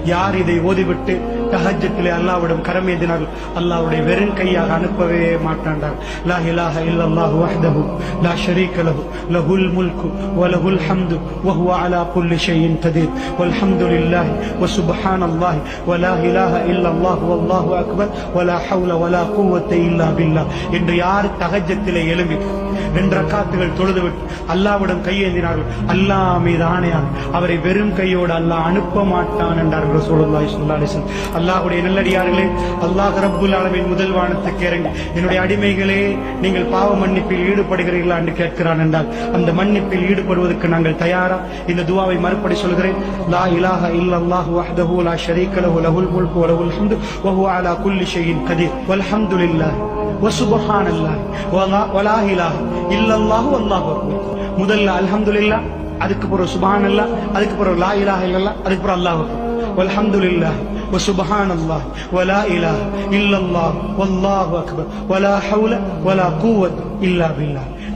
யார் இதை ஓதிவிட்டு தஹஜ்ஜத்திலே அல்லாஹ்விடம் கரமேந்தினார்கள் அல்லாஹ்வுடைய வெறும் கையாக அனுப்பவே மாட்டாண்டார். லா இலாஹ இல்லல்லாஹு வஹ்தஹு லா ஷரீக லஹு லஹுல் முல்கு வ லஹுல் ஹம்து வ ஹுவ அலா குல்லி ஷைஇன் கதீர் வல்ஹம்துலில்லாஹி வ சுப்ஹானல்லாஹி வ லா இலாஹ இல்லல்லாஹு வல்லாஹு அக்பர் வ லா ஹவ்ல வ லா குவத்த இல்லா பில்லாஹ் என்று யார் தஹஜ்ஜத்திலே எழும்பி 2 ரக்காத்துகள் தொழுதுவிட்டு அல்லாஹ்விடம் கையேந்தினார்கள் அல்லாஹ் மீது ஆணையாக அவரை வெறும் கையோடு அல்லாஹ் அனுப்ப மாட்டான் என்றார்கள் ரசூலுல்லாஹி ஸல்லல்லாஹு அலைஹி வஸல்லம். அல்லாஹ்வுடைய நல்லடியார்களே, அல்லாஹ் ரப்புல் ஆலமீன் முதல் வானத்துக்கு இறங்கி என்னுடைய அடிமைகளே நீங்கள் பாவ மன்னிப்பில் ஈடுபடுகிறீர்களா என்று கேட்கிறான் என்றால் அந்த மன்னிப்பில் ஈடுபடுவதற்கு நாங்கள் தயாரா? இந்த துஆவை மறுபடி சொல்கிறேன். லா இலாஹ இல்லல்லாஹு வஹ்தஹு லா ஷரீக லஹு லஹுல் முல்கு வ லஹுல் ஹம்து வ ஹுவ அலா குல்லி ஷைஇன் கதீர் வல்ஹம்துலில்லாஹி வ சுப்ஹானல்லாஹி வ லா இலாஹ இல்லல்லாஹு வல்லாஹு அக்பர். முதல்ல அல்ஹம்துலில்லாஹ், அதுக்கு பிறகு சுப்ஹானல்லாஹ், அதுக்கு பிறகு லா இலாஹ இல்லல்லாஹ், அதுக்கு பிறகு அல்லாஹு அக்பர். வல்ஹம்துலில்லாஹி வ சுப்ஹானல்லாஹி வ லா இலாஹ இல்லல்லாஹு வல்லாஹு அக்பர் வ லா ஹவ்ல வ லா குவத்த இல்லா பில்லாஹ்.